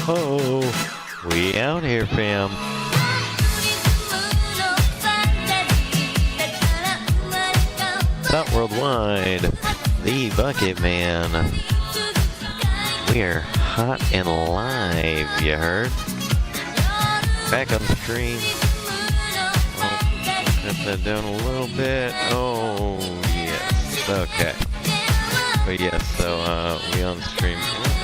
ho! We out here, fam. TOTworldwide, TheeBucketMan. We're hot and live, you heard? Back on the stream. Oh, cut that down a little bit. Oh, yes. Okay. But yes, so we on stream. I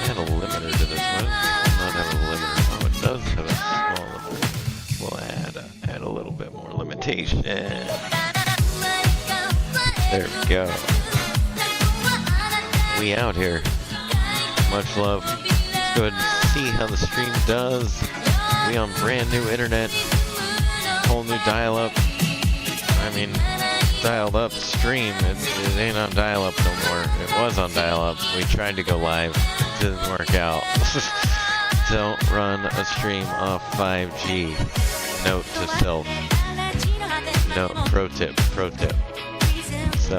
had a limiter to this one. Not have a limiter. Oh, it does have a small limiter. We'll add a little bit more limitation. There we go. We out here. Much love. Let's go ahead and see how the stream does. We on brand new internet. Whole new dial-up. I mean, dialed up stream. It ain't on dial-up no more. It was on dial-up. We tried to go live. It didn't work out. Don't run a stream off 5G. Note to self. No, pro tip. So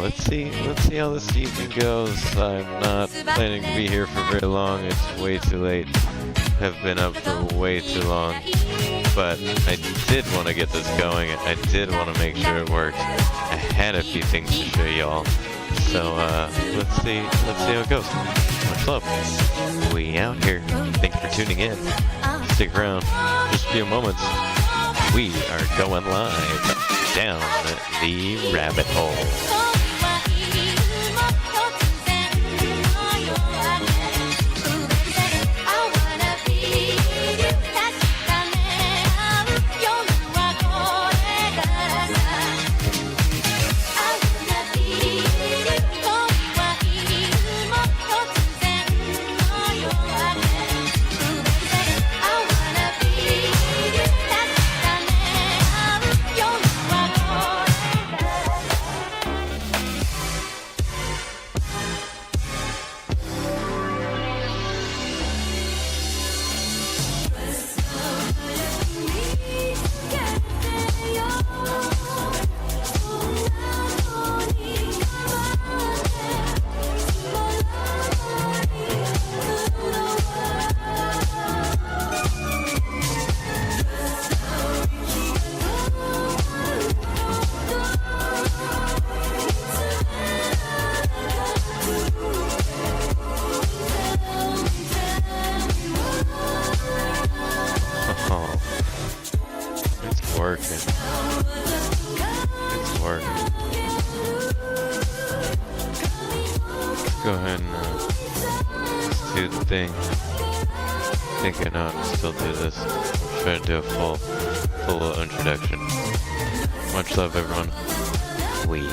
let's see how this evening goes. I'm not planning to be here for very long. It's way too late. Have been up for way too long. But I did want to get this going. I did want to make sure it worked. I had a few things to show y'all. So let's see how it goes. Much love. We out here. Thanks for tuning in. Stick around. Just a few moments. We are going live down the rabbit hole. Go ahead and just do the thing. Thinking I'll still do this. Try to do a full introduction. Much love, everyone. We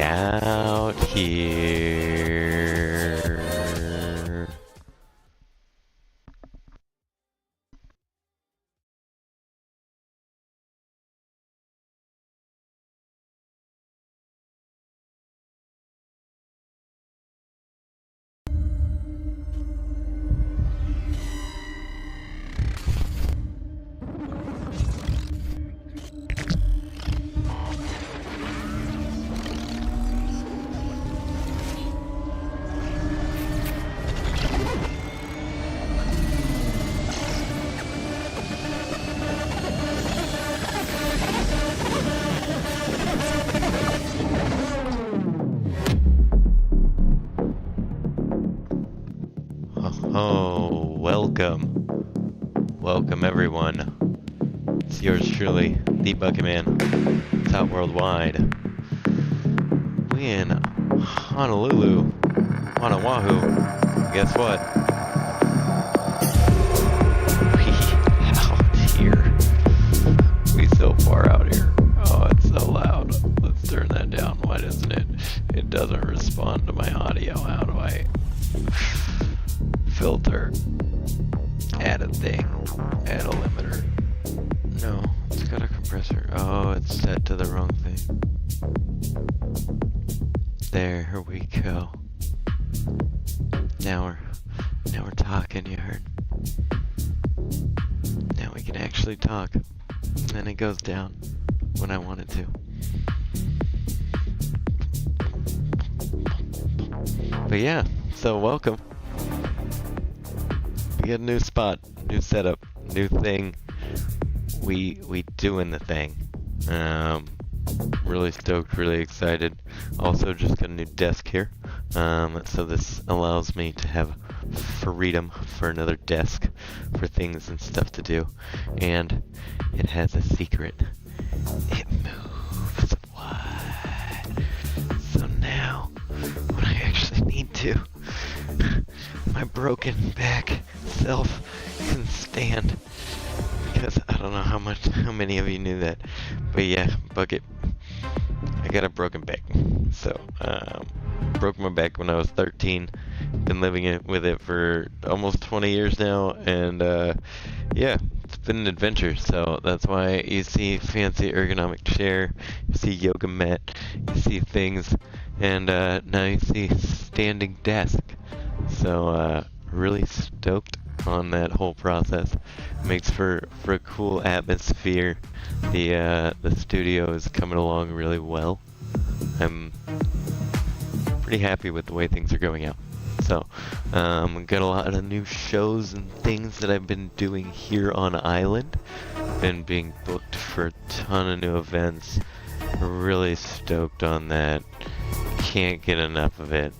out here. Oh, welcome everyone. It's yours truly, TheeBucketMan, TOTworldwide. We in Honolulu, on Oahu. Guess what? We out here. We so far out here. Oh, it's so loud. Let's turn that down. Why doesn't it? It doesn't respond to my audio. How do I filter? Add a thing. Add a limiter. No, it's got a compressor. Oh, it's set to the wrong thing. There we go. Now we're talking, you heard. Now we can actually talk. And it goes down when I want it to. But yeah, so welcome. We got a new spot, new setup, new thing. We doing the thing. Really stoked, really excited. Also just got a new desk here. So this allows me to have freedom for another desk for things and stuff to do. And it has a secret. It moves wide. So now, when I actually need to, my broken back self can stand. Because I don't know how many of you knew that. But yeah, Bucket, I got a broken back. So, broke my back when I was 13. Been living with it for almost 20 years now, and yeah, it's been an adventure. So that's why you see fancy ergonomic chair, you see yoga mat, you see things, and now you see standing desk. So really stoked on that whole process. Makes for a cool atmosphere. The studio is coming along really well. I'm pretty happy with the way things are going out. So, got a lot of new shows and things that I've been doing here on island. Been being booked for a ton of new events. Really stoked on that. Can't get enough of it.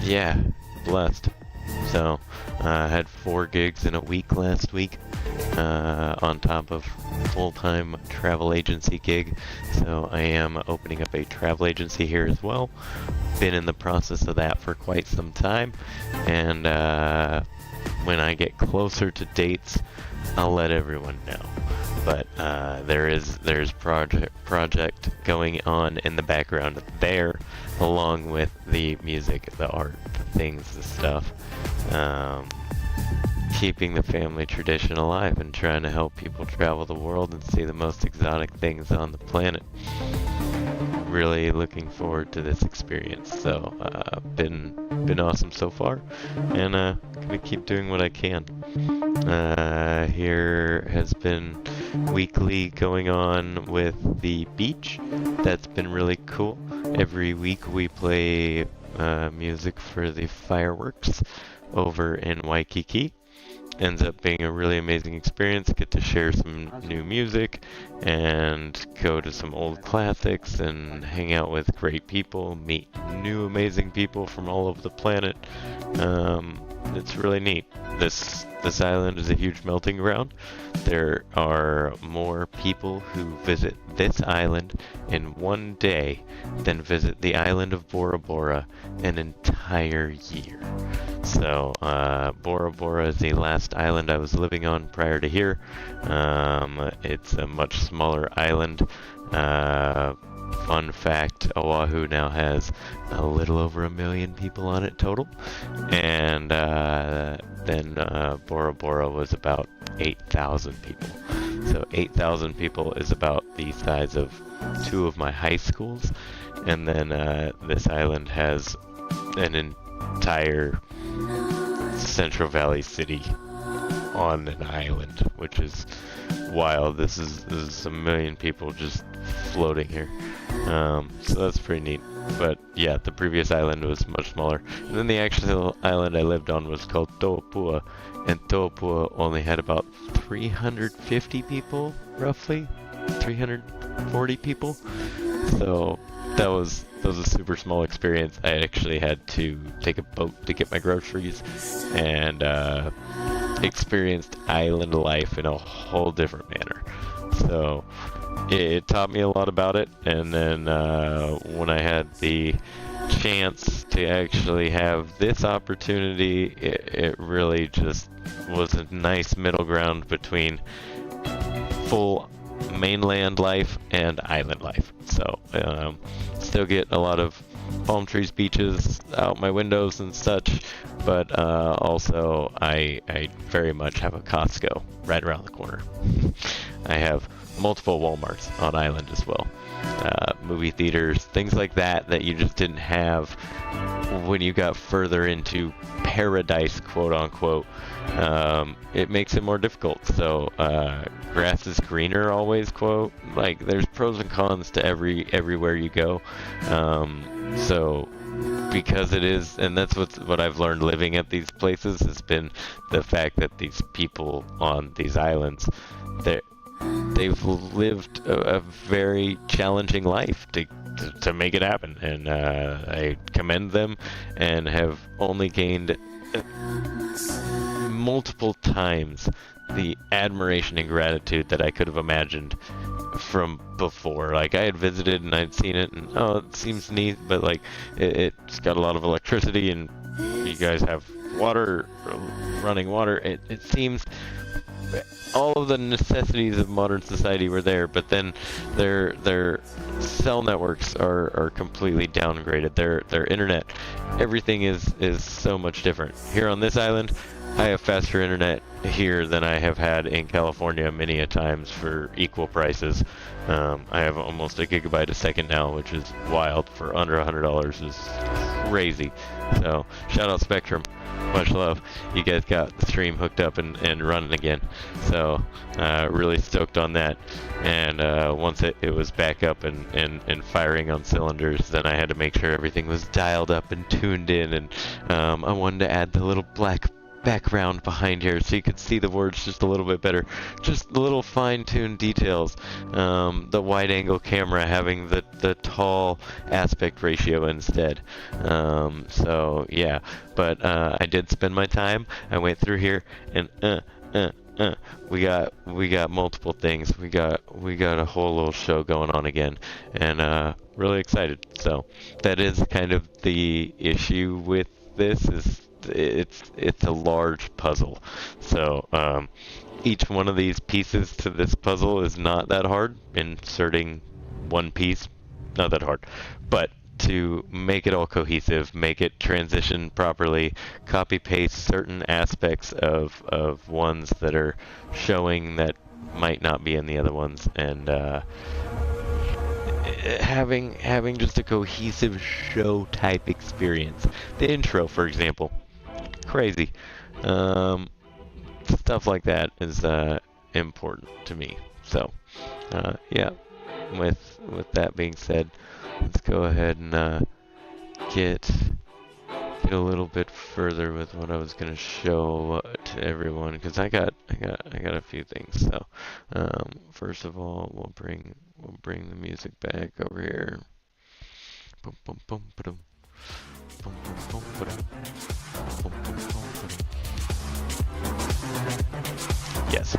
Yeah, blessed. So, I had 4 gigs in a week last week, on top of full-time travel agency gig. So I am opening up a travel agency here as well. Been in the process of that for quite some time, and when I get closer to dates, I'll let everyone know. But there's project going on in the background there, along with the music, the art, the things, the stuff. Keeping the family tradition alive and trying to help people travel the world and see the most exotic things on the planet. Really looking forward to this experience. So, been awesome so far, and gonna keep doing what I can. Here has been weekly going on with the beach. That's been really cool. Every week we play music for the fireworks over in Waikiki. Ends up being a really amazing experience. Get to share some new music and go to some old classics and hang out with great people, meet new amazing people from all over the planet. It's really neat. This island is a huge melting ground. There are more people who visit this island in one day than visit the island of Bora Bora an entire year. So, Bora Bora is the last island I was living on prior to here. It's a much smaller island. Fun fact, Oahu now has a little over 1 million people on it total. And then Bora Bora was about 8,000 people. So 8,000 people is about the size of 2 of my high schools. And then this island has an entire Central Valley city on an island, which is wild. This is 1 million people just floating here. So that's pretty neat. But yeah, the previous island was much smaller. And then the actual island I lived on was called To'opua, and To'opua only had about 350 people, roughly 340 people. So that was a super small experience. I actually had to take a boat to get my groceries, and experienced island life in a whole different manner. So it taught me a lot about it. And then when I had the chance to actually have this opportunity, it really just was a nice middle ground between full mainland life and island life. So still get a lot of palm trees, beaches out my windows and such, but also I very much have a Costco right around the corner. I have multiple Walmarts on island as well, movie theaters, things like that you just didn't have when you got further into paradise, quote unquote. It makes it more difficult. So grass is greener always, quote. Like, there's pros and cons to everywhere you go. So because it is, and that's what I've learned living at these places, has been the fact that these people on these islands, they've lived a very challenging life to make it happen, and I commend them, and have only gained multiple times the admiration and gratitude that I could have imagined from before. Like, I had visited and I'd seen it, and oh, it seems neat, but like it's got a lot of electricity, and you guys have water, running water. It seems all of the necessities of modern society were there, but then their cell networks are completely downgraded. Their internet, everything is so much different. Here on this island, I have faster internet here than I have had in California many a times for equal prices. I have almost a gigabyte a second now, which is wild. For under $100 is crazy. So shout out Spectrum, much love. You guys got the stream hooked up and running again. So really stoked on that. And once it was back up and firing on cylinders, then I had to make sure everything was dialed up and tuned in. And I wanted to add the little black background behind here so you could see the words just a little bit better. Just little fine-tuned details. The wide-angle camera having the tall aspect ratio instead. So yeah, but I did spend my time. I went through here and we got multiple things. We got a whole little show going on again, and really excited. So that is kind of the issue with this, is it's a large puzzle. So each one of these pieces to this puzzle is not that hard. Inserting one piece, not that hard, but to make it all cohesive, make it transition properly, copy paste certain aspects of ones that are showing that might not be in the other ones, and having just a cohesive show type experience. The intro, for example, crazy. Stuff like that is important to me. So yeah, with that being said, let's go ahead and get a little bit further with what I was gonna show to everyone, because I got a few things. So first of all, we'll bring the music back over here. Boom, boom, boom, ba-dum. Boom, boom, boom, ba-dum. Boom, boom, boom, ba-dum. Yes.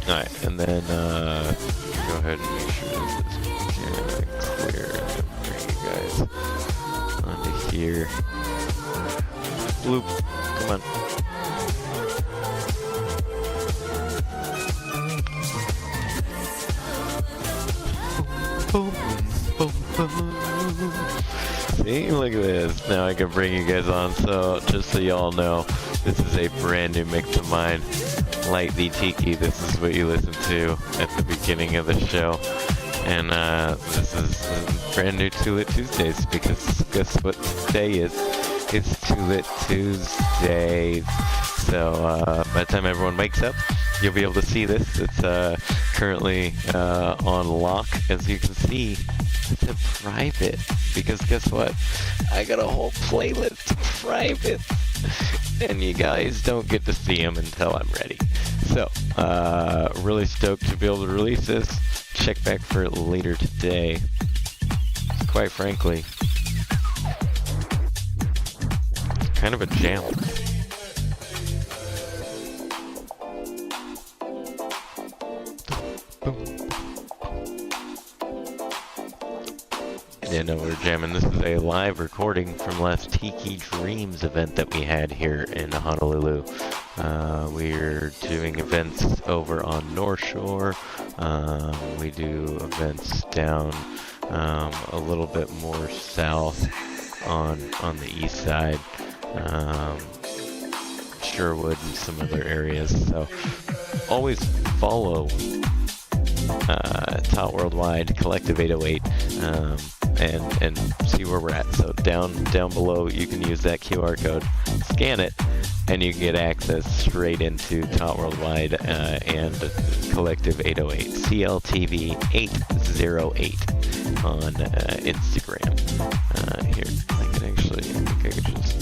Alright, and then go ahead and make sure this is clear, and bring you guys onto here. Bloop, come on. Boom, boom, boom. See, look at this. Now I can bring you guys on. So just so y'all know, this is a brand new mix of mine. Light the Tiki. This is what you listen to at the beginning of the show. And this is brand new Too Lit Tuesdays, because guess what today is? It's Too Lit Tuesdays. So by the time everyone wakes up, you'll be able to see this. It's currently on lock, as you can see. It's a private, because guess what? I got a whole playlist private, and you guys don't get to see them until I'm ready. So really stoked to be able to release this. Check back for it later today. Quite frankly, it's kind of a jam. Yeah, no, we're jamming. This is a live recording from last Tiki Dreams event that we had here in Honolulu. We're doing events over on North Shore. We do events down a little bit more south on the east side, Sherwood and some other areas. So always follow TOTworldwide, Collective 808, and see where we're at. So down below, you can use that QR code, scan it, and you can get access straight into TOTworldwide and Collective 808, CLTV 808 on Instagram. Here, I can actually, I think I could just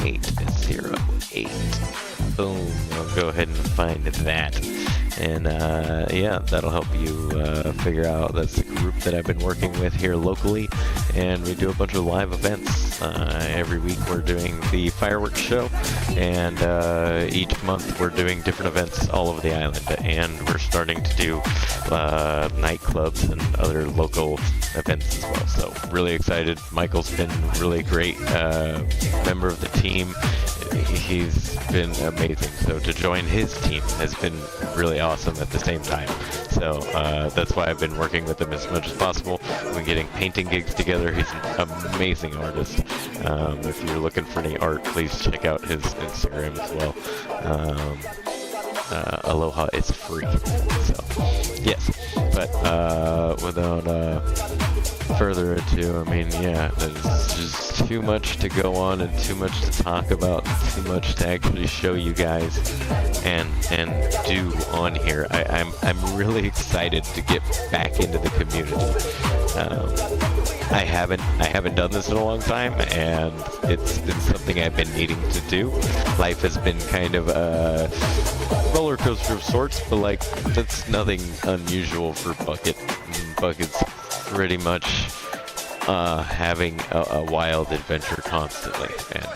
808. Boom. I'll go ahead and find that. And yeah, that'll help you figure out. That's the group that I've been working with here locally, and we do a bunch of live events. Every week we're doing the fireworks show, and each month we're doing different events all over the island, and we're starting to do nightclubs and other local events as well. So really excited. Michael's been really great member of the team. He's been amazing. So to join his team has been really awesome at the same time. So that's why I've been working with him as much as possible. We've been getting painting gigs together. He's an amazing artist. If you're looking for any art, please check out his Instagram as well. Aloha is free. So yes, but without further ado, I mean, yeah, there's just too much to go on and too much to talk about, too much to actually show you guys and do on here. I'm really excited to get back into the community. I haven't done this in a long time, and it's been something I've been needing to do. Life has been kind of a roller coaster of sorts, but like that's nothing unusual for Bucket. Bucket's pretty much having a wild adventure constantly, and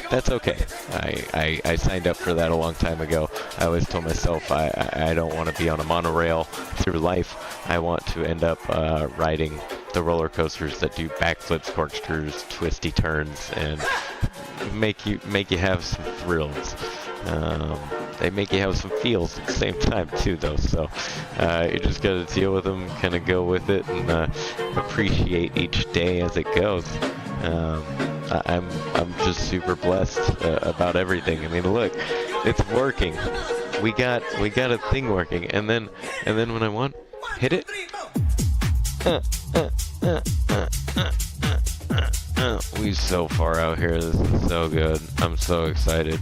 that's okay. I signed up for that a long time ago. I always told myself I don't want to be on a monorail through life. I want to end up riding the roller coasters that do backflips, corkscrews, twisty turns, and make you have some thrills. They make you have some feels at the same time too, though. So you just got to deal with them, kind of go with it, and appreciate each day as it goes. I'm just super blessed about everything. I mean, look, it's working. We got a thing working, and then when I want, hit it. We so far out here. This is so good. I'm so excited.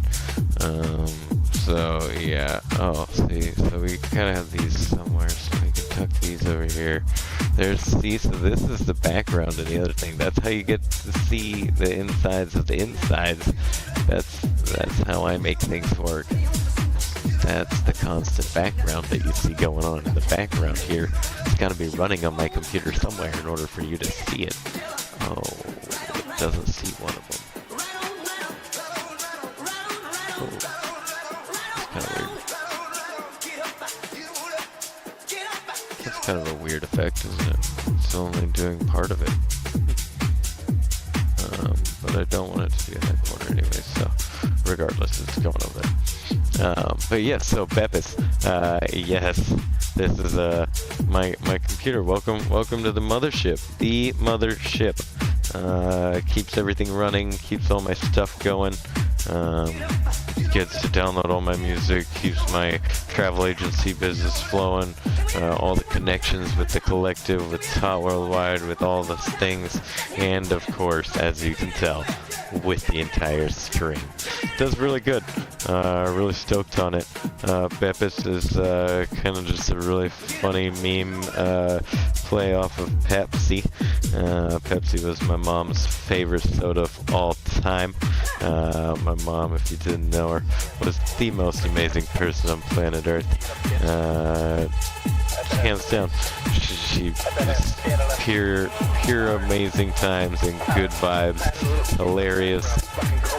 So yeah. Oh, see. So we kind of have these somewhere, so we can tuck these over here. See. So this is the background of the other thing. That's how you get to see the insides of the insides. That's how I make things work. That's the constant background that you see going on in the background here. It's got to be running on my computer somewhere in order for you to see it. Oh, it doesn't see one of them. Oh, that's kind of weird. That's kind of a weird effect, isn't it? It's only doing part of it. But I don't want it to be in that corner anyway, so regardless, it's going over there. But yes, so Beppis, yes, this is my computer. Welcome to the mothership. The mothership keeps everything running, keeps all my stuff going. Gets to download all my music, keeps my travel agency business flowing, all the connections with the collective, with TOTworldwide, with all those things, and of course, as you can tell, with the entire stream. Does really good. Really stoked on it. Beppis is kind of just a really funny meme play off of Pepsi. Pepsi was my mom's favorite soda of all time. My mom, if you didn't know her, was the most amazing person on planet Earth. Hands down. She pure amazing times and good vibes. Hilarious,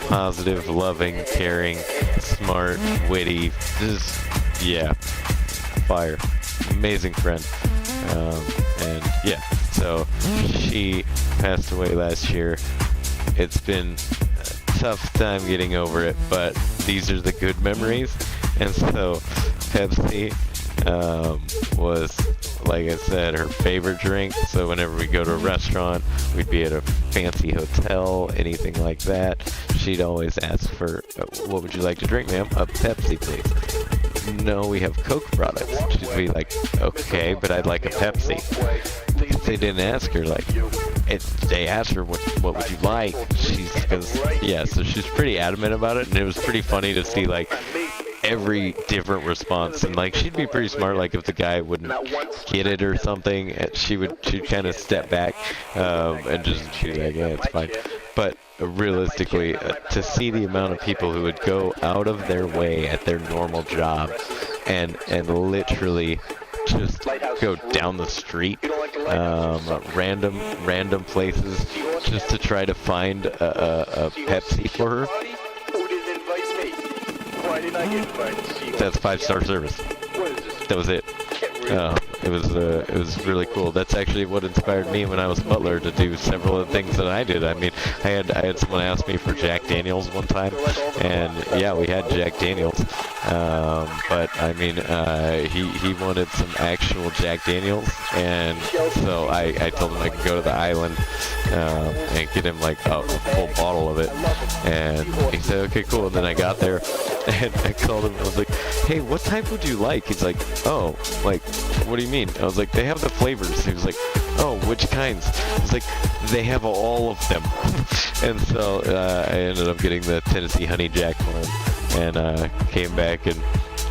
positive, loving, caring, smart, witty. Just, yeah, fire. Amazing friend. And yeah, so she passed away last year. It's been a tough time getting over it, but these are the good memories. And so Pepsi was, like I said, her favorite drink. So whenever we go to a restaurant, we'd be at a fancy hotel, anything like that, she'd always ask for, what would you like to drink, ma'am? A Pepsi, please. No, we have Coke products. She'd be like, okay, but I'd like a Pepsi. Because they didn't ask her, like, they asked her, what would you like? So she's pretty adamant about it, and it was pretty funny to see, like, every different response, and like she'd be pretty smart. Like if the guy wouldn't get it or something, she'd kind of step back and just she'd like, yeah, it's fine. But realistically, to see the amount of people who would go out of their way at their normal job and literally just go down the street, random places, just to try to find a Pepsi for her. That's 5-star service. That was it. It was really cool. That's actually what inspired me when I was butler to do several of the things that I did. I mean, I had someone ask me for Jack Daniels one time, and yeah, we had Jack Daniels. But I mean, he wanted some actual Jack Daniels, and so I told him I could go to the island and get him like a full bottle of it. And he said, okay, cool. And then I got there, and I called him. I was like, hey, what type would you like? He's like, oh, like, what do you mean? I was like, they have the flavors. He was like, oh, which kinds? He's like, they have all of them. And so I ended up getting the Tennessee Honey Jack for him, and came back and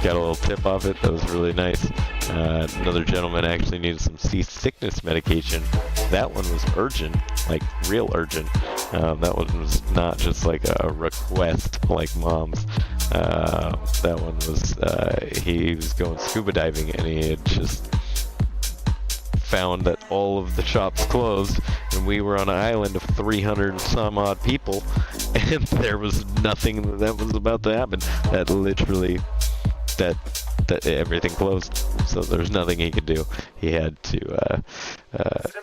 got a little tip off it. That was really nice. Another gentleman actually needed some seasickness medication. That one was urgent, like real urgent. That one was not just like a request like Mom's. That one was, he was going scuba diving, and he had just found that all of the shops closed, and we were on an island of 300 and some odd people, and there was nothing that was about to happen. That literally, that everything closed, so there's nothing he could do. He had to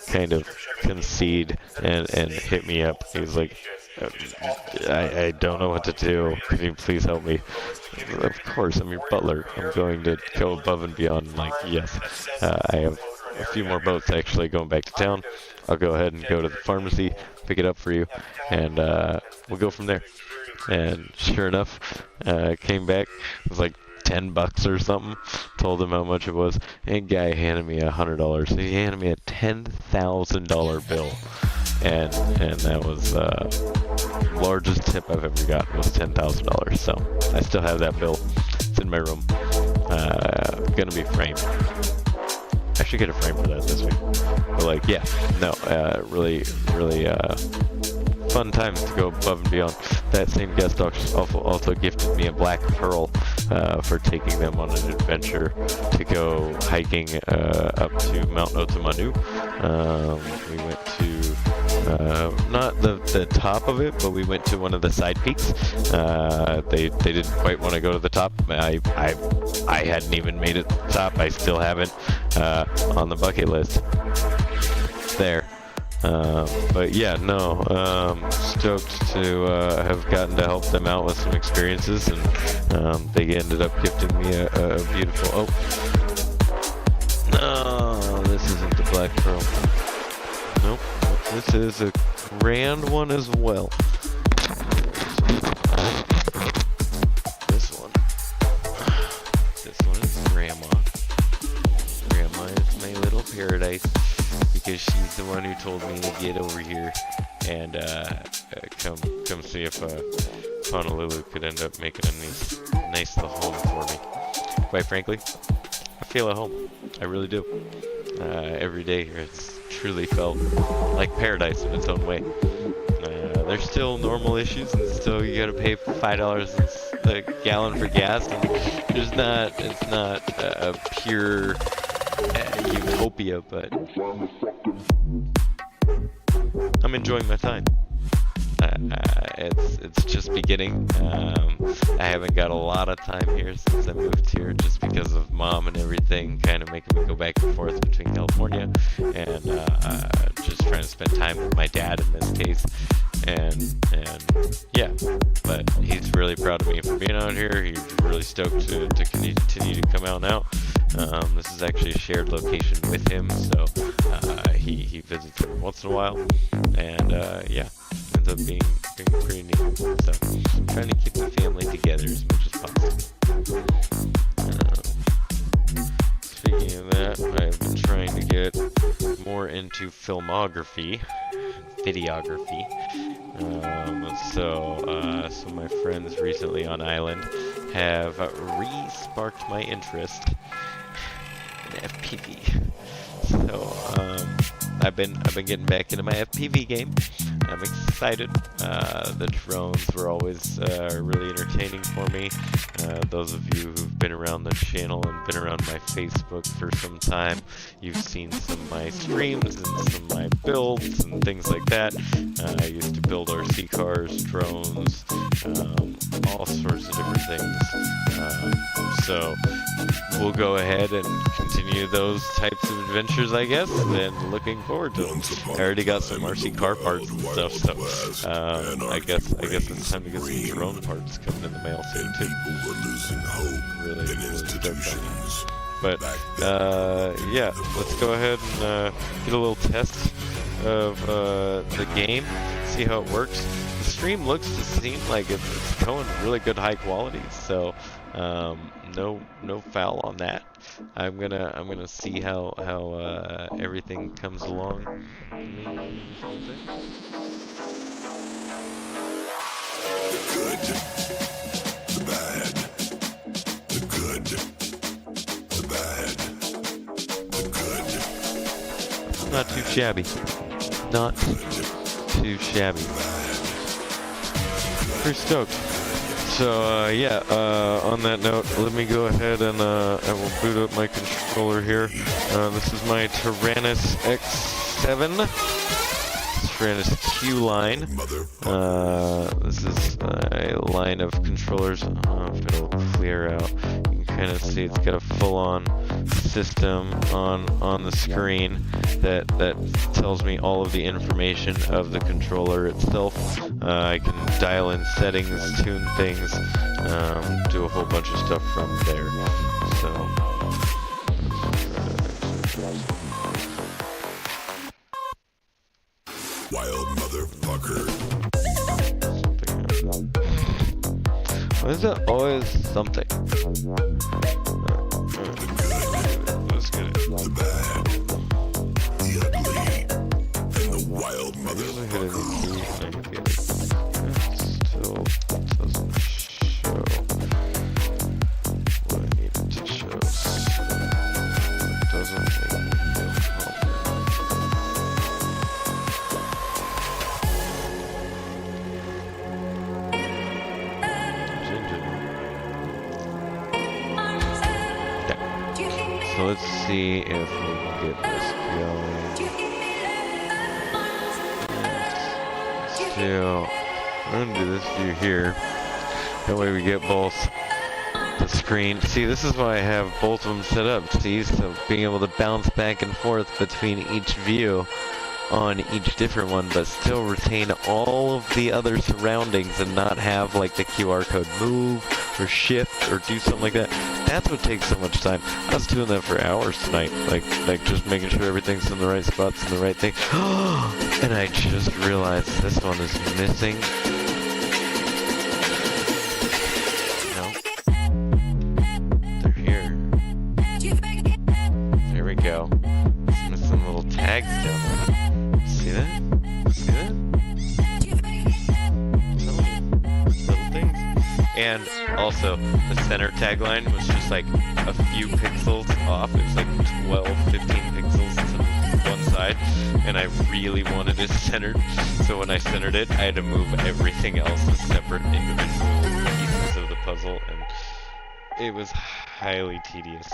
kind of concede and hit me up. He was like, I don't know what to do. Can you please help me? Of course, I'm your butler. I'm going to go above and beyond. Like, yes, I have a few more boats actually going back to town. I'll go ahead and go to the pharmacy, pick it up for you, and we'll go from there. And sure enough, came back. It was like $10 or something. Told him how much it was, and guy handed me $100. So he handed me a $10,000 bill, and that was largest tip I've ever gotten was $10,000. So I still have that bill. It's in my room. Gonna be framed. I should get a frame for that this week. But like, yeah, no, really fun times to go above and beyond. That same guest also gifted me a black pearl for taking them on an adventure to go hiking up to Mount Otamanu. We went to not the top of it, but we went to one of the side peaks. They didn't quite want to go to the top. I hadn't even made it to the top. I still haven't on the bucket list. There. But yeah, no, stoked to have gotten to help them out with some experiences, and they ended up gifting me a beautiful, no, this isn't the black pearl. Nope, this is a grand one as well. This one is Grandma. Grandma is my little paradise, because she's the one who told me to get over here and come see if Honolulu could end up making a nice little home for me. Quite frankly, I feel at home. I really do. Every day here, it's truly felt like paradise in its own way. There's still normal issues, and still you gotta pay $5 a gallon for gas, and it's not a pure utopia, but I'm enjoying my time. It's just beginning. I haven't got a lot of time here since I moved here, just because of Mom and everything kind of making me go back and forth between California and just trying to spend time with my dad in this case. And yeah, but he's really proud of me for being out here. He's really stoked to continue to come out now. This is actually a shared location with him, so he visits every once in a while, and yeah, ends up being pretty neat. So trying to keep the family together as much as possible. Speaking of that, I've been trying to get more into videography. So my friends recently on island have re-sparked my interest in FPV. So I've been getting back into my FPV game. I'm excited. The drones were always really entertaining for me. Those of you who've been around the channel and been around my Facebook for some time, you've seen some of my streams and some of my builds and things like that. I used to build RC cars, drones, all sorts of different things. So we'll go ahead and continue those types of adventures, I guess, and looking forward to them. I already got some RC car parts and stuff, so I guess it's time to get some drone parts coming in the mail soon too. Really stoked on that. But yeah, let's go ahead and get a little test of the game, see how it works. The stream looks to seem like it's going really good high quality, so no foul on that. I'm gonna see how everything comes along. The good, the bad, the good, the bad, the good. Not too shabby. Not too shabby. Pretty stoked. So yeah, on that note, let me go ahead and I will boot up my controller here. This is my Tyrannus X7. Tyrannus Q line. This is a line of controllers. I don't know if it'll clear out. You can kind of see it's got a full-on system on the screen that tells me all of the information of the controller itself. I can dial in settings, tune things, do a whole bunch of stuff from there. So. Wild motherfucker. Why is it always something? Let's get it. The bad, the ugly, and the wild motherfucker. Still doesn't show what I need it to show. So it doesn't make me feel confident. So let's see if we can get this going. Still, I'm gonna do this view here. That way we get both the screen. See, this is why I have both of them set up. See, so being able to bounce back and forth between each view on each different one, but still retain all of the other surroundings and not have like the QR code move or shift or do something like that. That's what takes so much time. I was doing that for hours tonight, like just making sure everything's in the right spots and the right thing. And I just realized this one is missing. No, they're here. There we go. It's missing little tags down there. See that? See that? Little things. And also, the center tagline was just like a few pixels off. It's like 12, 15 pixels to one side. And I really wanted it centered. So when I centered it, I had to move everything else as separate individual pieces of the puzzle. And it was highly tedious.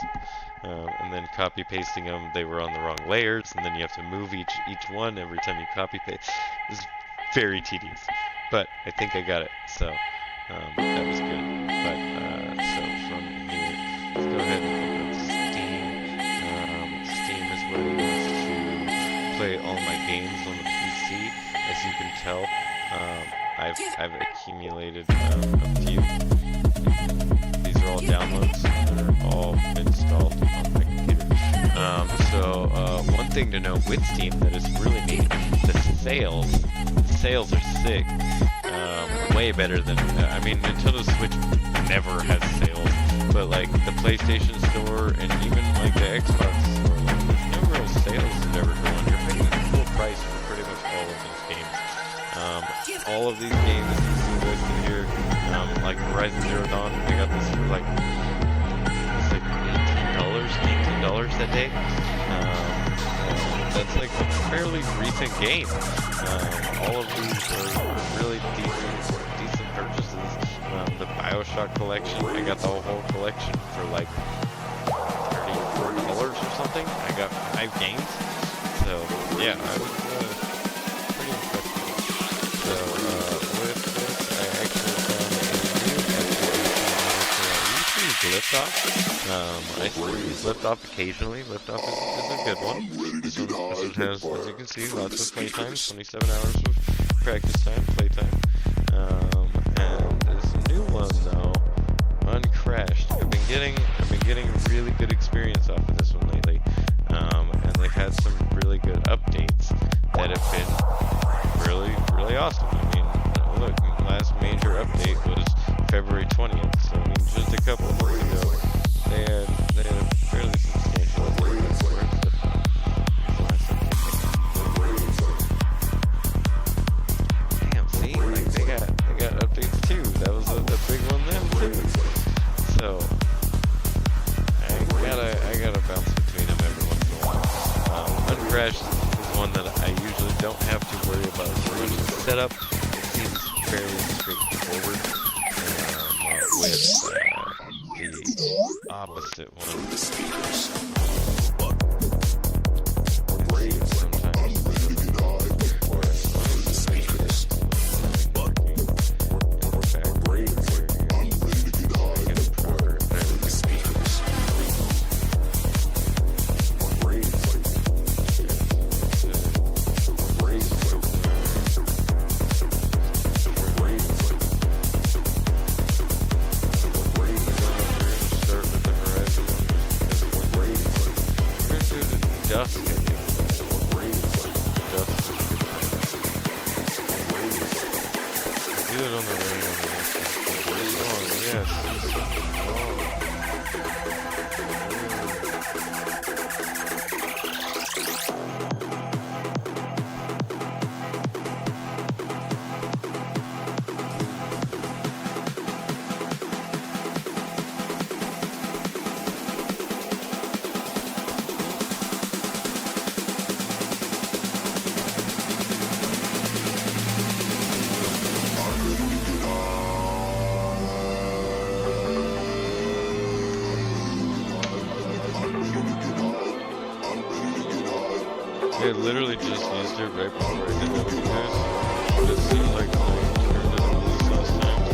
And then copy pasting them, they were on the wrong layers. And then you have to move each one every time you copy paste. It was very tedious. But I think I got it. So. That was good, but so from here, let's go ahead and open up Steam. Steam is where I use to play all my games on the PC. As you can tell, I've accumulated a few. These are all downloads. They're all installed on my computer. So one thing to know with Steam that is really neat, the sales are sick. Way better than, I mean, Nintendo Switch never has sales, but like the PlayStation Store and even like the Xbox Store, like, there's no real sales that ever go on. You're paying the full price for pretty much all of those games. all of these games that you see listed here, like Horizon Zero Dawn, I got this for like, it's like $18 that day. That's like a fairly recent game. All of these are really decent purchases. The BioShock collection, I got the whole collection for like $34 or something. I got 5 games. So yeah, I was pretty impressed. So with this, I actually found a new application. Liftoff. I still use Liftoff occasionally. Liftoff is a good one. This one has, as you can see, lots of playtime. 27 hours of practice time, playtime. And this new one though, Uncrashed. I've been getting really good experience off of this one lately. And they've had some really good updates that have been really awesome. I mean, look, the last major update was February 20th. So I mean, just a couple of months ago, they had a fairly substantial update for it. Damn, see, like they got updates too. That was a big one then too. So I gotta bounce between them every once in a while. Uncrashed is one that I usually don't have to worry about too much setup. It seems fairly straightforward. With the opposite one. I literally just used it right before I did that with you guys. It seems like I turned it on this last time.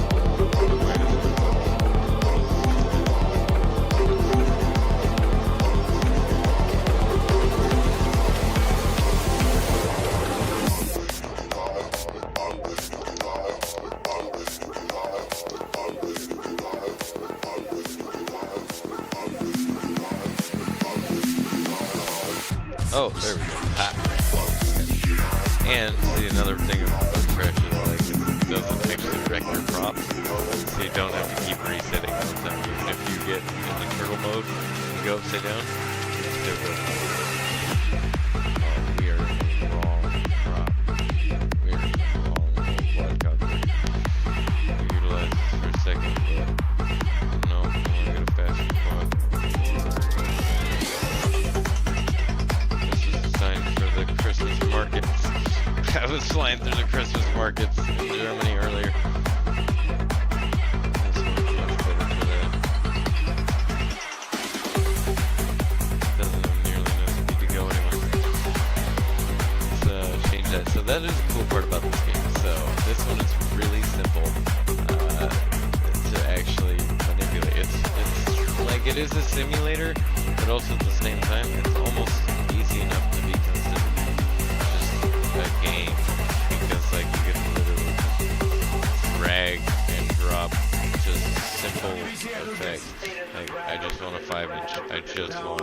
Oh, there we go. And see, another thing about Uncrashed is like it doesn't actually wreck your props, so you don't have to keep resetting all the time. Even if you get in the turtle mode and go upside down, you still go. Oh, we are in the wrong prop. We are in the wrong quadcopter. We'll utilize this for a second, but no, I want to get a faster quad. This is designed for the Christmas markets. I was flying through the Christmas markets in Germany earlier. This one's much better for that. Doesn't have nearly enough speed to go anywhere. Let's change that. So that is the cool part about this game. So this one is really simple to actually manipulate. It's like it is a simulator, but also at the same time, it's almost easy enough to be considered a game, because like you can literally drag and drop just simple effects. Like I just want a 5-inch, I just want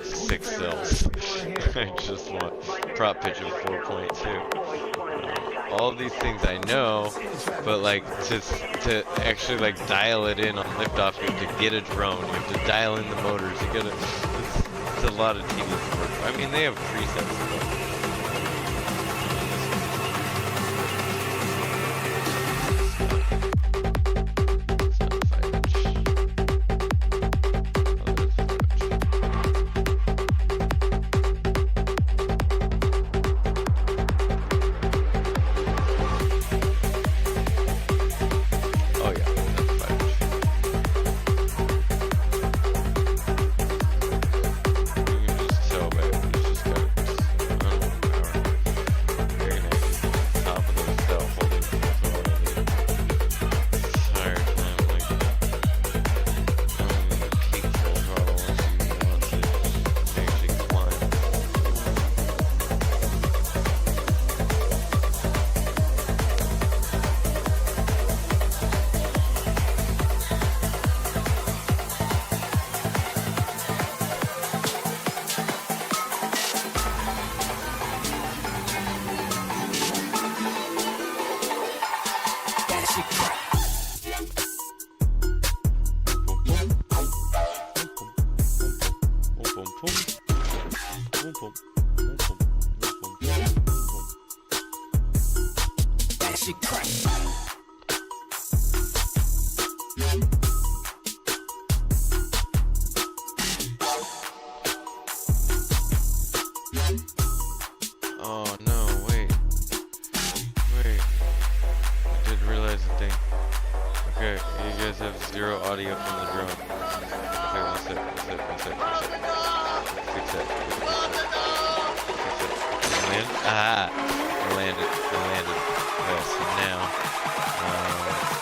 6 cells, I just want prop pitch of 4.2. All of these things I know, but like to actually like dial it in on Liftoff, you have to get a drone, you have to dial in the motors, you gotta, it's a lot of tedious work. I mean, they have presets. That shit crack. Oh no, wait. Wait. I did realize the thing. Okay, you guys have 0 audio from the drone. Okay, one sec. Fix that. Land? Ah! I landed. Okay, so now,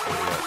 we got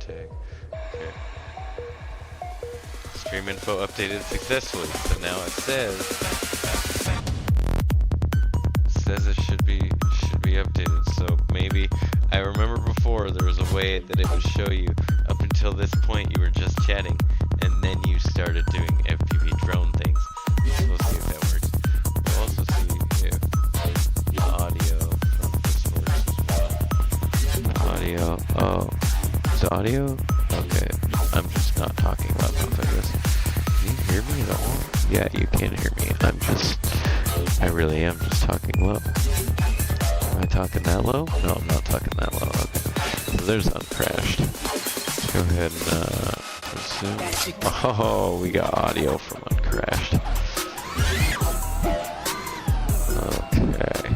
'Tag. Okay. Stream info updated successfully. So now it says it should be updated. So maybe I remember before there was a way that it would show you up until this point you were just chatting and then you started doing FPV drone things. So we'll see if that works. We'll also see if the audio from this works as well. Audio. Oh. Is the audio? Okay. I'm just not talking loud enough, I guess. Can you hear me at all? Yeah, you can hear me. I really am just talking low. Am I talking that low? No, I'm not talking that low. Okay. So there's uncrashed. Let's go ahead and resume. Oh, we got audio from uncrashed. Okay.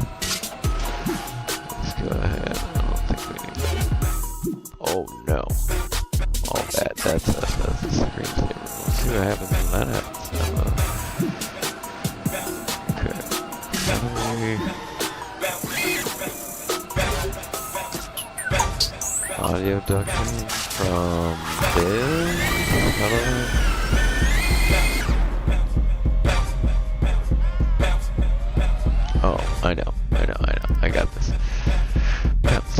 Let's go ahead. I don't think we need that. Oh no. All that. That's a screensaver. Let's see what happens when that happens. Audio ducking from this. Oh, I know. I got this. Bounce. I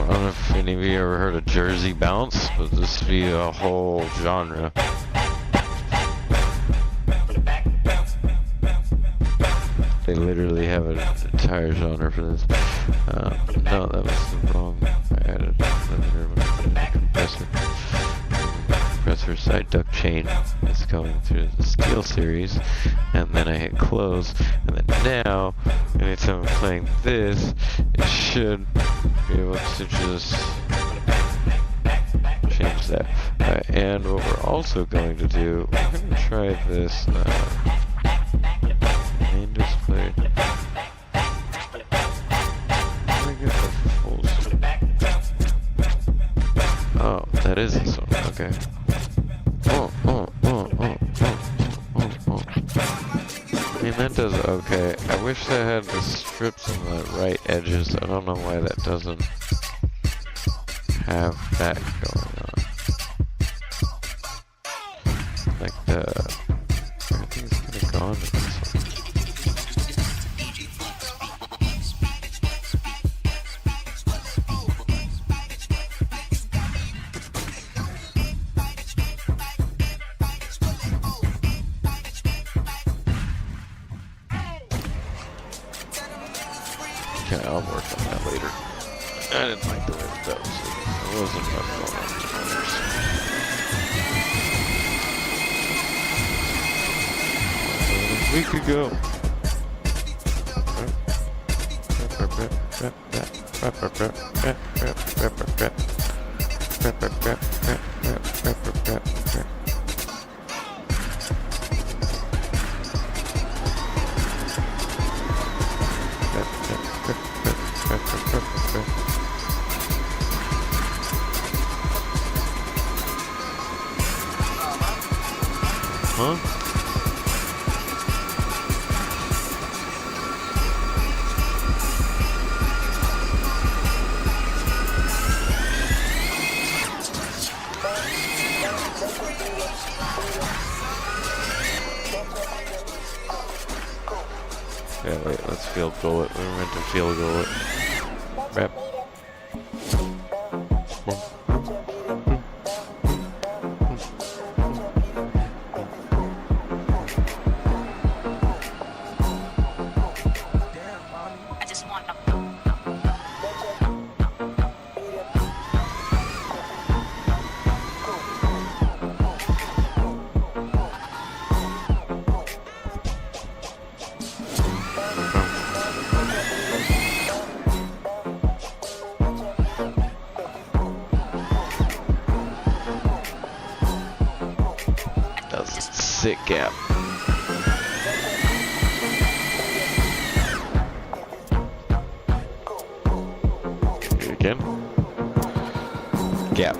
don't know if any of you ever heard of Jersey bounce, but this would be a whole genre. They literally have an entire genre for this. No, that was the wrong. I added a compressor. Compressor side duct chain is going through the steel series, and then I hit close, and then now, anytime I'm playing this, it should be able to just change that. And what we're also going to do, we're going to try this. Main display. Let me get the full screen. Oh, that is this one. Okay. Oh. I mean, that does okay. I wish that had the strips on the right edges. I don't know why that doesn't have that going on. Like everything's kind of gone in this one. Okay, I'll work on that later. I didn't like the way that was. It wasn't enough going on. A week ago. Huh? Yeah, wait, let's field goal it. We were meant to field goal it. Rep. I just want to. That's a sick gap. Do it again. Gap.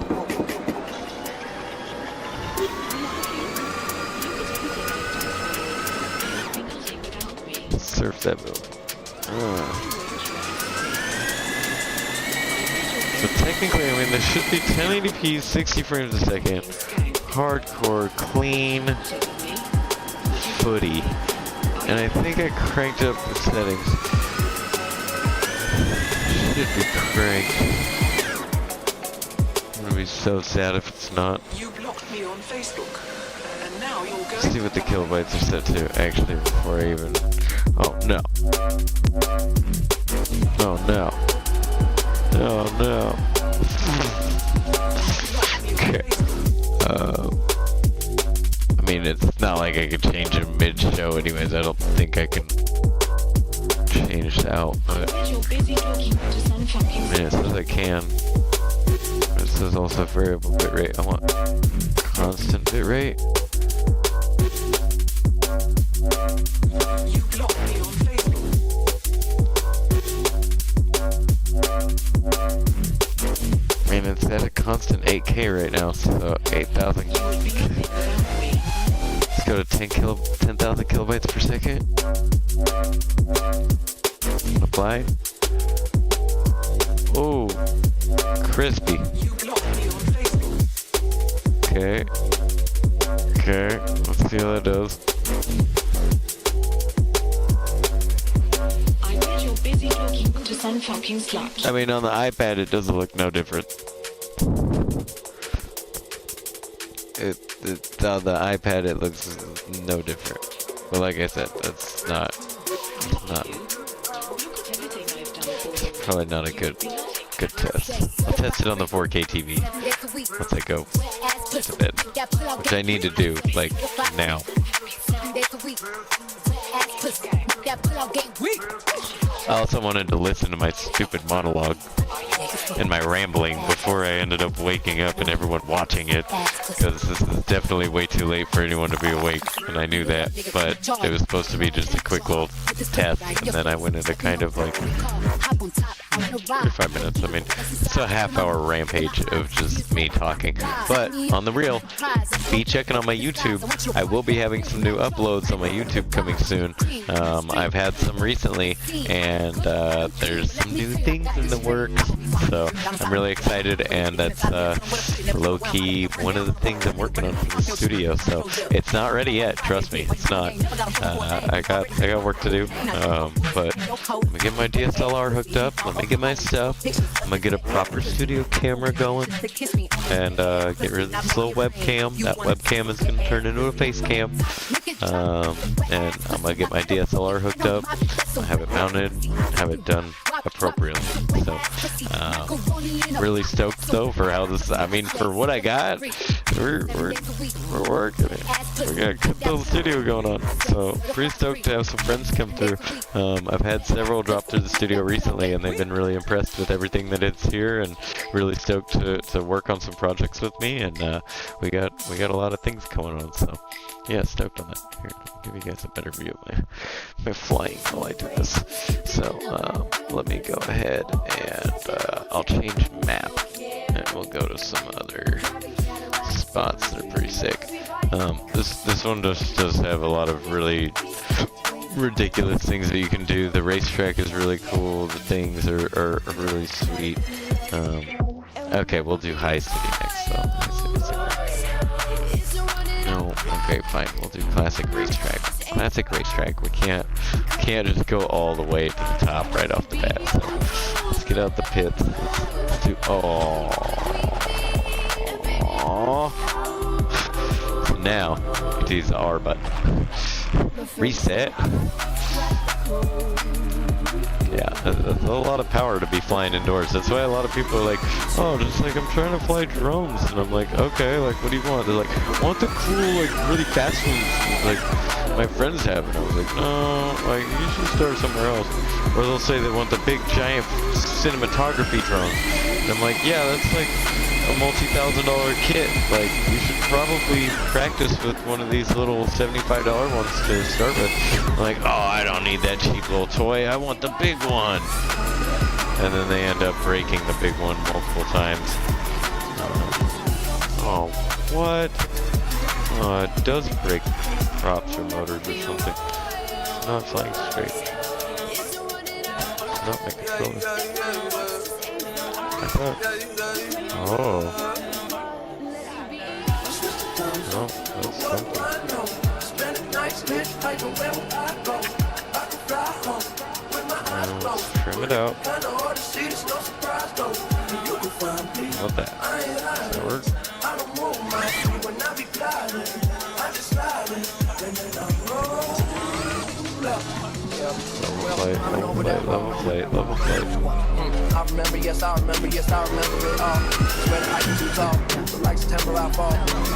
Surf that move. So technically, I mean, there should be 1080p, 60 frames a second, hardcore, clean footy. And I think I cranked up the settings. Should be cranked. I'm gonna be so sad if it's not. You blocked me on Facebook, and now you're going. Let's see what the kilobytes are set to, actually, before I even... Oh, no. Oh, no. Oh, no. Okay. I mean, it's not like I could change it mid-show anyways. I don't think I can change it out, but... I mean, it says I can. It says also variable bitrate. I want constant bitrate. You blocked me on Facebook. I mean, it's at a constant 8K right now, so 8,000. Let's go to 10,000 kilobytes per second. Apply. Oh, crispy. You blocked me on Facebook. Okay. Okay, let's see how that does. I bet you're busy talking to some fucking slut. I mean, on the iPad, it doesn't look no different. On the iPad, it looks no different. But like I said, that's not probably not a good test. I'll test it on the 4K TV once I go to bed, which I need to do like now. I also wanted to listen to my stupid monologue and my rambling before I ended up waking up and everyone watching it, because this is definitely way too late for anyone to be awake, and I knew that, but it was supposed to be just a quick little test, and then I went into kind of like 45 minutes. I mean, it's a half-hour rampage of just me talking. But on the real, be checking on my YouTube. I will be having some new uploads on my YouTube coming soon. I've had some recently, and there's some new things in the works. So I'm really excited, and that's low-key one of the things I'm working on for the studio. So it's not ready yet. Trust me, it's not. I got work to do. But I'm gonna get my DSLR hooked up. Let me get my stuff. I'm gonna get a proper studio camera going, and get rid of the slow webcam. That webcam is gonna turn into a face cam. And I'm gonna get my DSLR hooked up, have it mounted, have it done appropriately. So, really stoked though for how this. I mean, for what I got, we're working it. We got a good little studio going on. So pretty stoked to have some friends come through. I've had several drop through the studio recently, and they've been really impressed with everything that it's here, and really stoked to work on some projects with me. And we got a lot of things going on. So yeah, stoked on that. Here, I'll give you guys a better view of my flying while I do this. So let me go ahead and I'll change map, and we'll go to some other spots that are pretty sick. This one just does have a lot of really ridiculous things that you can do. The racetrack is really cool. The things are really sweet. Okay, we'll do High City next. So no, okay, fine. We'll do Classic Racetrack. Classic Racetrack. We can't just go all the way to the top right off the bat. So let's get out the pits. Let's do. Oh. So now you use the R button. Reset. Yeah, that's a lot of power to be flying indoors. That's why a lot of people are like, oh, just like I'm trying to fly drones, and I'm like, okay, like what do you want? They're like, I want the cool, like really fast ones, like my friends have, and I was like, no, like you should start somewhere else. Or they'll say they want the big giant cinematography drone. And I'm like, yeah, that's like a multi-$1,000 kit. Like you should probably practice with one of these little $75 ones to start with. I'm like, oh, I don't need that cheap little toy. I want the big one. And then they end up breaking the big one multiple times. Oh, what? Oh, it does break props or motors or something. It's not flying straight. It's not my controller. I thought. Oh. No, that's something. Let's trim it out. What that? Does that work? Level plate. I remember, yes, I remember it all. Swear the height too tall, but like September I fall.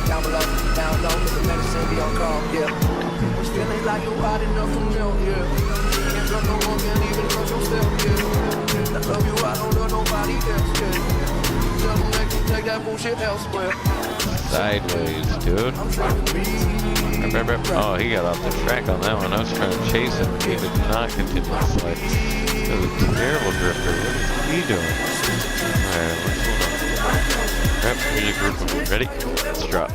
Down below, down low, the medicine be on call, yeah. Was feeling like you're hot enough to melt, yeah. Can't trust no one, can't even trust yourself, yeah. I love you, I don't love nobody else, yeah. Tell them make you take that bullshit elsewhere. Sideways, dude. Oh, he got off the track on that one. I was trying to chase him, but he did not continue to slide. That was a terrible drifter. What is he doing? Alright, what's going on? Alright, here's a group of them. Ready? Let's drop.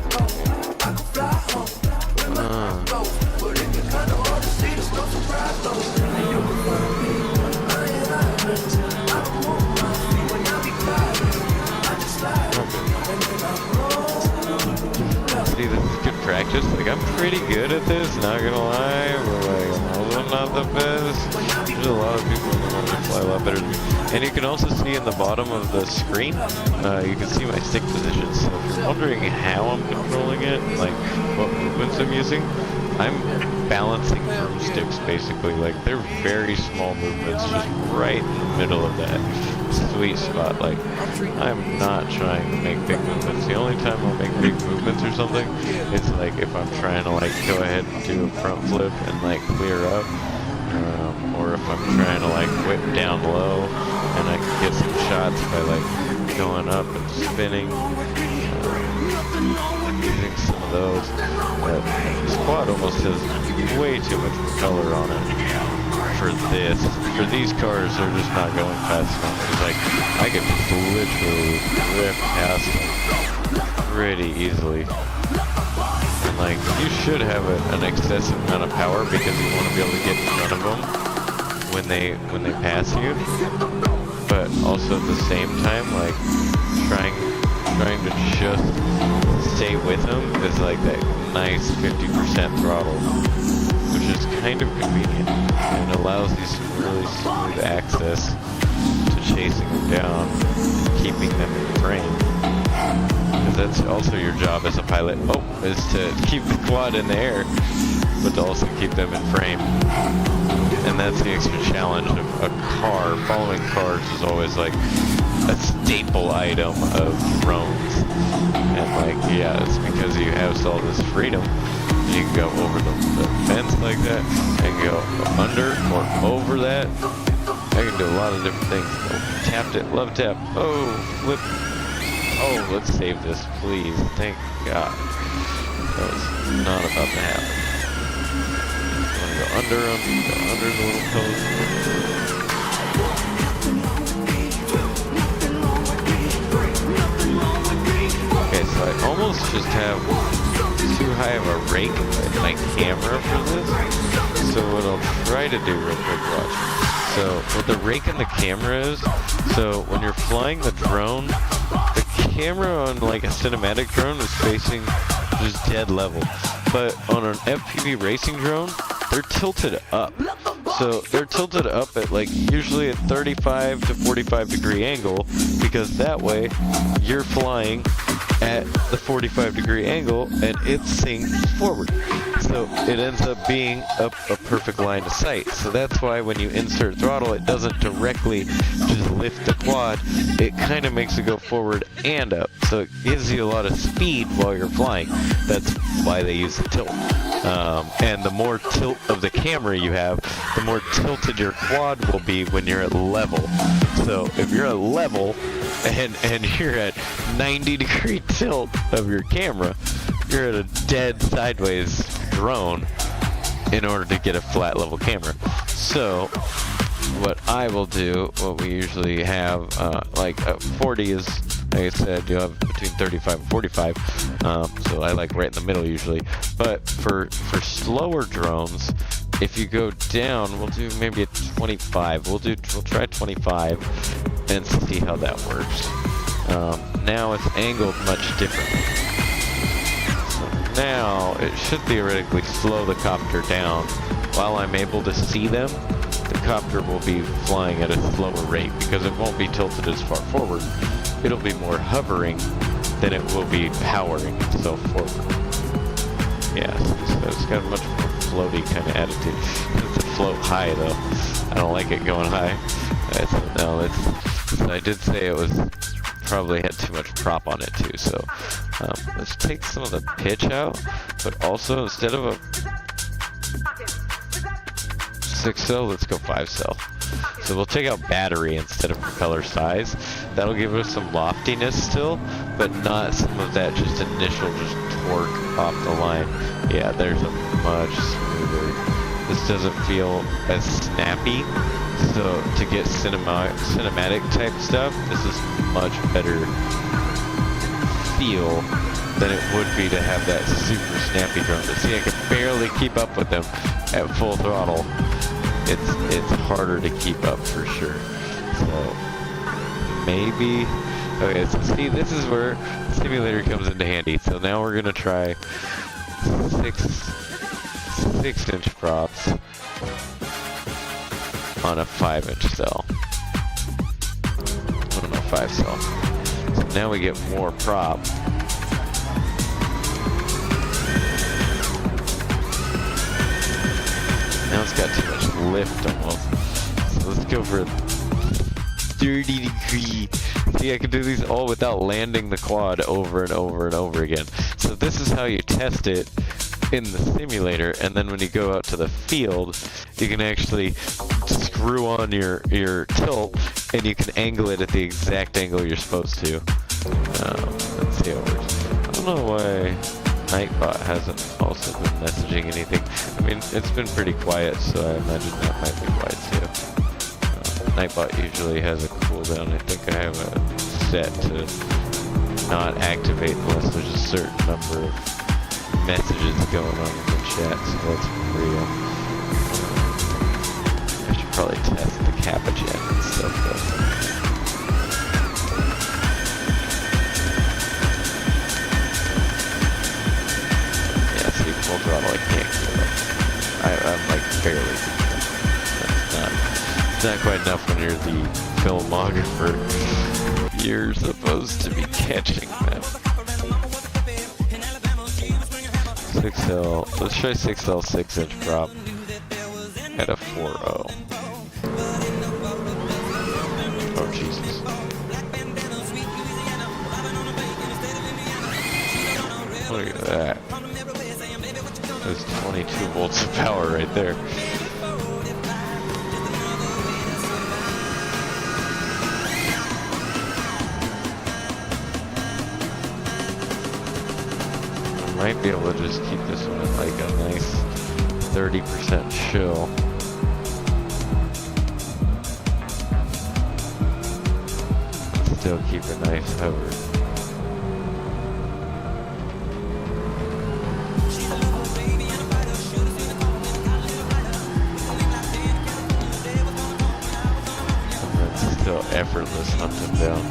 See, this is good practice. Like, I'm pretty good at this, not gonna lie, but like, I'm also not the best. There's a lot of people in the world that fly a lot better than me. And you can also see in the bottom of the screen, you can see my stick position. So if you're wondering how I'm controlling it, like what movements I'm using, I'm balancing sticks basically. Like, they're very small movements, just right in the middle of that sweet spot. Like, I'm not trying to make big movements. The only time I'll make big movements or something is like if I'm trying to like go ahead and do a front flip and like clear up, or if I'm trying to like whip down low and I can get some shots by like going up and spinning, using some of those. But this quad almost has way too much color on it for this. For these cars, they're just not going fast enough. It's like, I can just literally rip past them pretty easily. And like, you should have an excessive amount of power because you want to be able to get in front of them when they pass you. But also at the same time, like, trying to just stay with them is like that nice 50% throttle, which is kind of convenient and allows these really smooth access to chasing them down and keeping them in frame. Because that's also your job as a pilot. Oh, is to keep the quad in the air, but to also keep them in frame. And that's the extra challenge of a car. Following cars is always like a staple item of drones. And like, yeah, it's because you have all this freedom. You can go over the fence like that, and go under or over that. I can do a lot of different things. Oh, tapped it, love tap. Oh, flip. Oh, let's save this, please. Thank God. That was not about to happen. I'm gonna go under them, go under the little post. Okay, so I almost just have too high of a rake in my camera for this. So what I'll try to do real quick, watch. So what the rake in the camera is, so when you're flying the drone, the camera on like a cinematic drone is facing just dead level. But on an FPV racing drone, they're tilted up. So they're tilted up at like usually a 35 to 45 degree angle, because that way you're flying at the 45 degree angle and it sinks forward. So it ends up being a perfect line of sight. So that's why when you insert throttle, it doesn't directly just lift the quad. It kind of makes it go forward and up. So it gives you a lot of speed while you're flying. That's why they use the tilt. And the more tilt of the camera you have, the more tilted your quad will be when you're at level. So if you're at level and you're at 90 degree tilt of your camera, you're at a dead sideways drone in order to get a flat level camera. So what I will do, what we usually have, like 40 is, like I said, you'll have between 35 and 45, so I like right in the middle usually. But for slower drones, if you go down, we'll do maybe a 25. We'll try 25 and see how that works. Now it's angled much differently. So now it should theoretically slow the copter down. While I'm able to see them, the copter will be flying at a slower rate because it won't be tilted as far forward. It'll be more hovering than it will be powering itself forward. Yeah, so it's got a much more floaty kind of attitude. It's a float high though. I don't like it going high. So I did say it was probably had too much prop on it too. So let's take some of the pitch out, but also instead of a 6-cell, let's go 5-cell. So we'll take out battery instead of propeller size. That'll give us some loftiness still, but not some of that just initial torque off the line. Yeah, there's a much smoother. This doesn't feel as snappy. So to get cinematic type stuff, this is much better feel than it would be to have that super snappy drone. But see, I can barely keep up with them at full throttle. It's harder to keep up for sure. So maybe, okay, so see, this is where the simulator comes into handy. So now we're gonna try 6-inch props on a 5-inch cell. I don't know, 5-cell. So now we get more prop. Now it's got too much lift almost. So let's go for 30 degree. See, I can do these all without landing the quad over and over and over again. So this is how you test it in the simulator, and then when you go out to the field, you can actually screw on your tilt, and you can angle it at the exact angle you're supposed to. Let's see how it works. I don't know why Nightbot hasn't also been messaging anything. I mean, it's been pretty quiet, so I imagine that might be why too. Nightbot usually has a cooldown. I think I have a set to not activate unless there's a certain number of messages going on in the chat, so that's real. I should probably test the Kappa chat and stuff though. Yeah, see, full throttle, I can't get up. I'm like barely keeping up. It's not quite enough when you're the filmographer. you're supposed to be catching them. 6L, let's try 6L 6-inch prop at a 4.0. Oh Jesus. Look at that. There's 22 volts of power right there. Might be able to just keep this one at like a nice 30% chill. Still keep a nice hover. And it's still effortless up and down.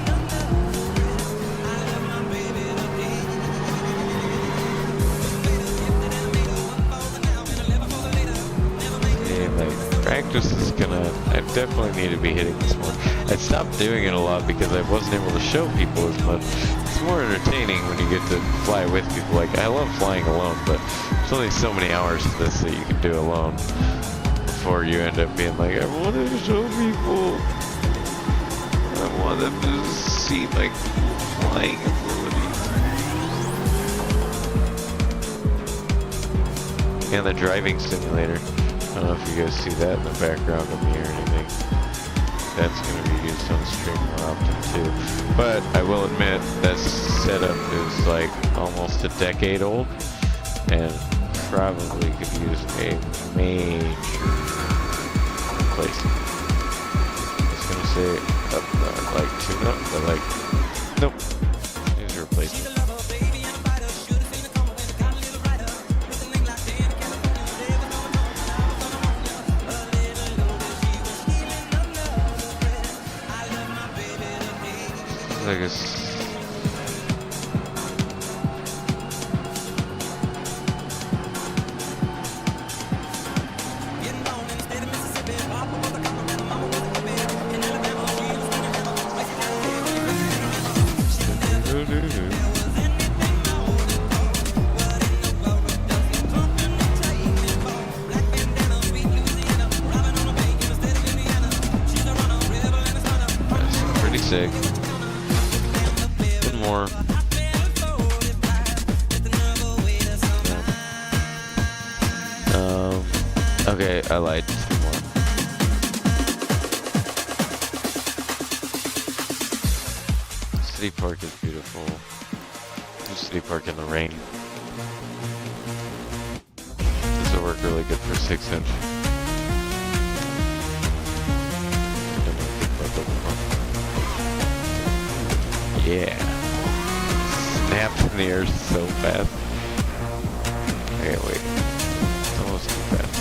Practice is I definitely need to be hitting this more. I stopped doing it a lot because I wasn't able to show people as much. It's more entertaining when you get to fly with people. Like, I love flying alone, but there's only so many hours of this that you can do alone before you end up being like, I wanted to show people. I want them to see my flying ability. And the driving simulator. I don't know if you guys see that in the background of me or anything. That's going to be used on stream more often too. But I will admit that setup is like almost a decade old and probably could use a major replacement. I was going to say like tune up, but like, nope, needs a replacement. I guess. That's pretty sick. More. Okay, I lied. Two more. City Park is beautiful. City Park in the rain. This will work really good for 6-inch. Yeah. Snapped in the air so fast. Okay, wait. It's almost too fast.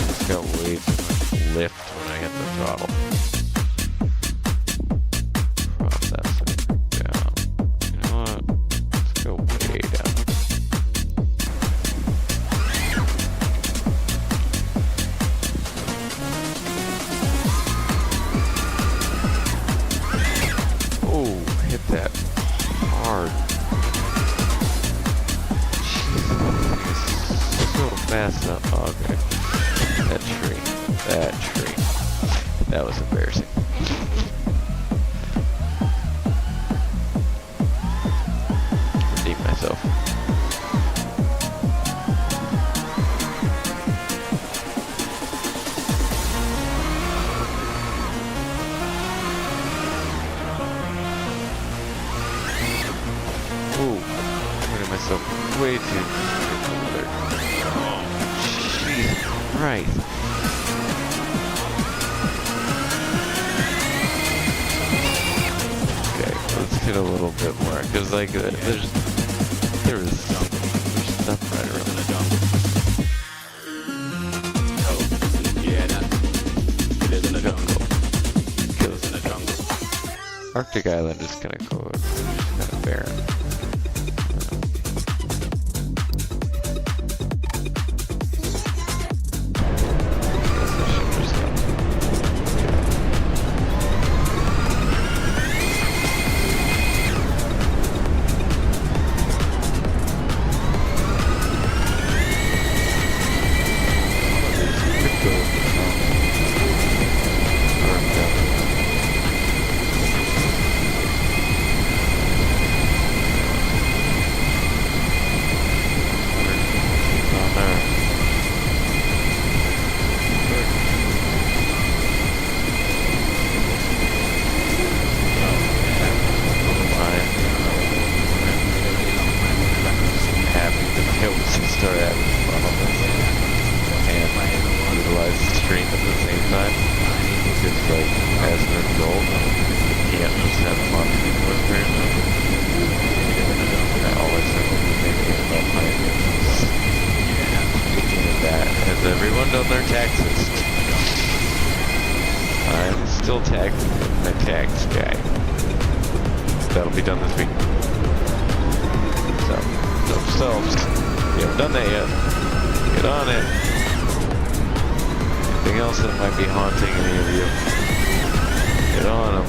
It's got way too much lift when I hit the throttle. Drop that thing down. You know what? Let's go way down. Hit that hard. Jesus, so fast up. Oh, okay. That tree. That was embarrassing. Redeem myself. Myself way too there. Oh, Jesus Christ. Okay, let's get a little bit more, because like there's stuff right around the jungle. Oh, yeah, it is in the jungle. Kills in the jungle. Arctic Island is kind of cool. It's kind of barren. as an adult. You can't just have fun with her. I always think of thinking about finances. Speaking of that, has everyone done their taxes? I'm still taxing my tax guy. That'll be done this week. So, yourselves, if you haven't done that yet, get on it. Anything else that might be haunting any of you, get on them.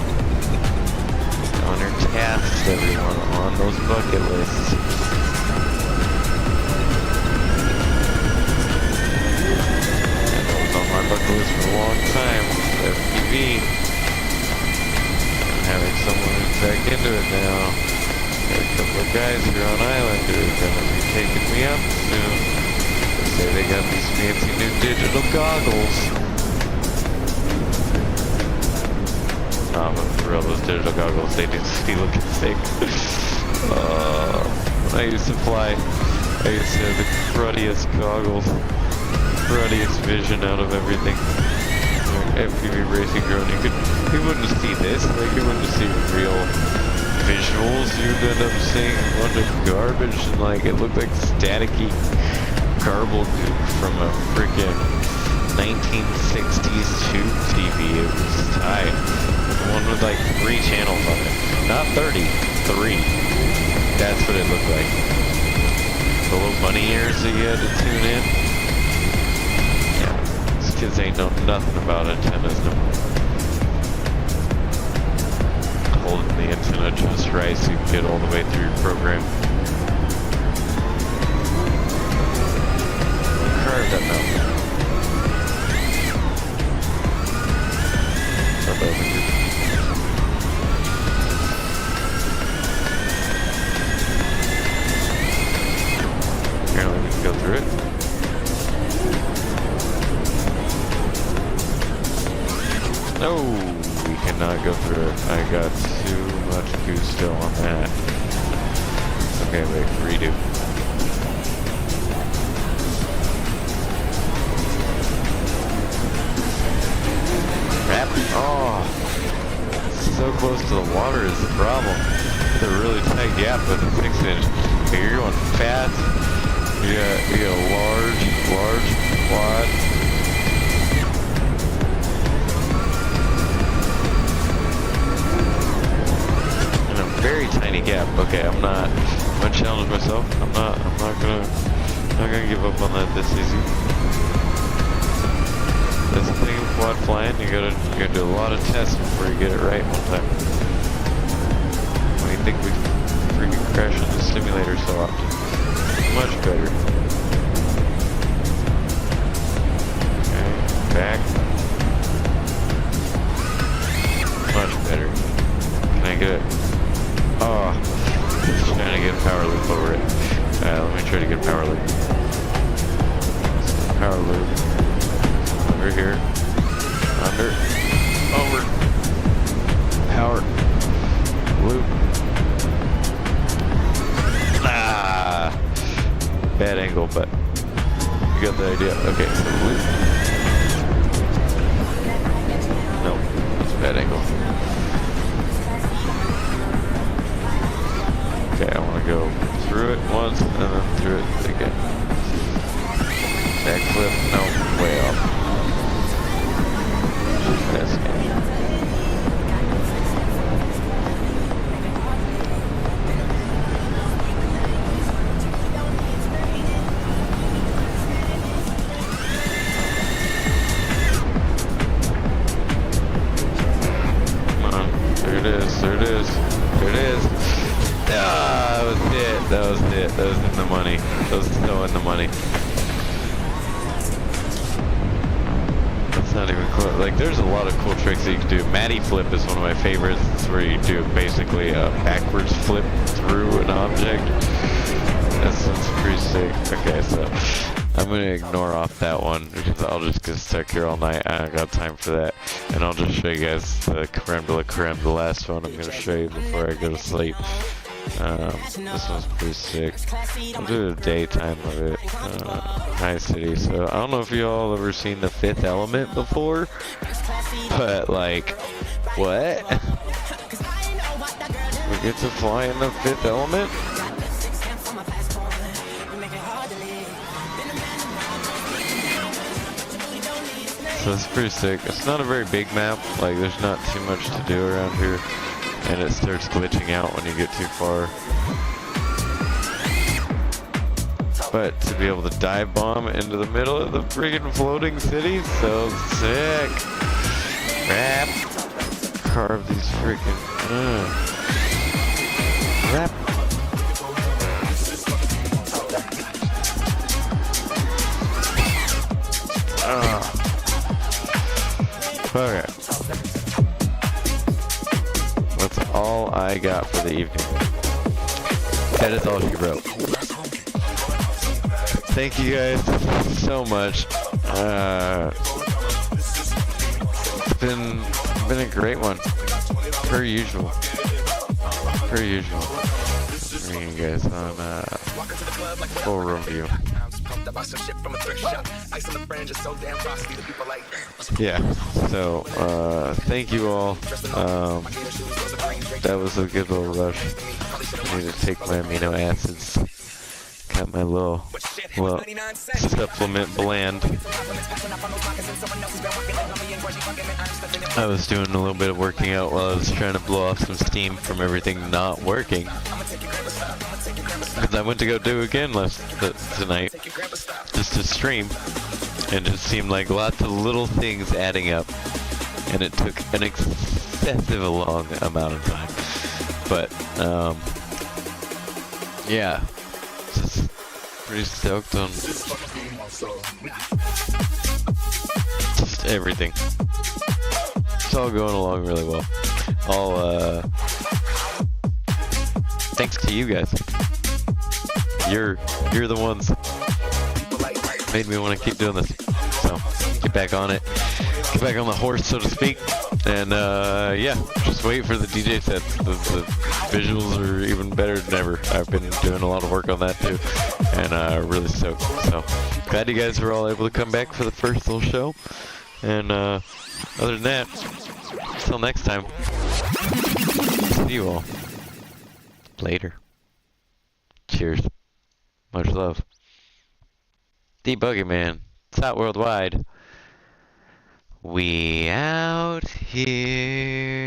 On your tasks, everyone, on those bucket lists. That was on my bucket list for a long time. FPV. I'm having someone who's back into it now. Got a couple of guys here on island who are gonna be taking me up soon. They say they got these fancy new digital goggles. Nah, but for real, those digital goggles, they just be looking sick. When I used to fly, I used to have the cruddiest goggles. Cruddiest vision out of everything. FPV racing drone, you wouldn't see this, like you wouldn't see real visuals. You'd end up seeing a bunch of garbage and like it looked like staticky garble goop from a freaking 1960s tube TV. It was tight. The one with like 3 channels on it, not 30, 3. That's what it looked like. The little bunny ears that you had to tune in. Kids ain't know nothing about antennas no more. Holding the antenna just right so you can get all the way through your program. Carve that mountain. Start over here. Apparently we can go through it. No, we cannot go through it. I got too much gusto on that. Okay, wait, redo. Crap. Oh, so close to the water is the problem. It's a really tight gap with a 6-inch. Okay, you're going fast. You got a large quad. Very tiny gap. Okay, I'm gonna challenge myself. I'm not gonna give up on that this easy. That's the thing with quad flying, you gotta do a lot of tests before you get it right one time. When you think we freaking crash in the simulator so often. Much better. Okay, back. Much better. Can I get it? Oh, just trying to get a power loop over it. Let me try to get a power loop. Power loop. Over here. Under. Over. Power. Loop. Ah! Bad angle, but you got the idea. Okay, so loop. Nope, that's a bad angle. Okay, I want to go through it once and then through it again. Backflip, no, way off. That's it. Come on, there it is, there it is, there it is. Ah, that was it. That was it. That was in the money. That was so in the money. That's not even close. Like, there's a lot of cool tricks that you can do. Matty flip is one of my favorites. It's where you do basically a backwards flip through an object. That sounds pretty sick. Okay, so I'm gonna ignore off that one because I'll just get stuck here all night. I don't got time for that. And I'll just show you guys the creme de la creme, the last one I'm gonna show you before I go to sleep. This one's pretty sick. I'll do the daytime of it. High City. So I don't know if y'all ever seen The Fifth Element before, but like What? We get to fly in the fifth element? So it's pretty sick. It's not a very big map, like there's not too much to do around here, and it starts glitching out when you get too far. But to be able to dive bomb into the middle of the friggin' floating city, so sick. Crap. Carve these freaking crap. Okay. That's all I got for the evening. That is all she wrote. Thank you guys so much. It's been a great one. Per usual. Bringing you guys on full review. Yeah, so thank you all. That was a good little rush. I need to take my amino acids. Got my little supplement blend. I was doing a little bit of working out while I was trying to blow off some steam from everything not working. Because I went to go do again tonight, just to stream, and it seemed like lots of little things adding up, and it took an excessive long amount of time. But yeah, just pretty stoked on just everything. It's all going along really well. All thanks to you guys. You're the ones made me want to keep doing this. So get back on it. Get back on the horse, so to speak. And yeah, just wait for the DJ sets. The visuals are even better than ever. I've been doing a lot of work on that too, and really stoked. So glad you guys were all able to come back for the first little show. And other than that, until next time, see you all later. Cheers. Much love. TheeBucketMan. TOTworldwide. We out here.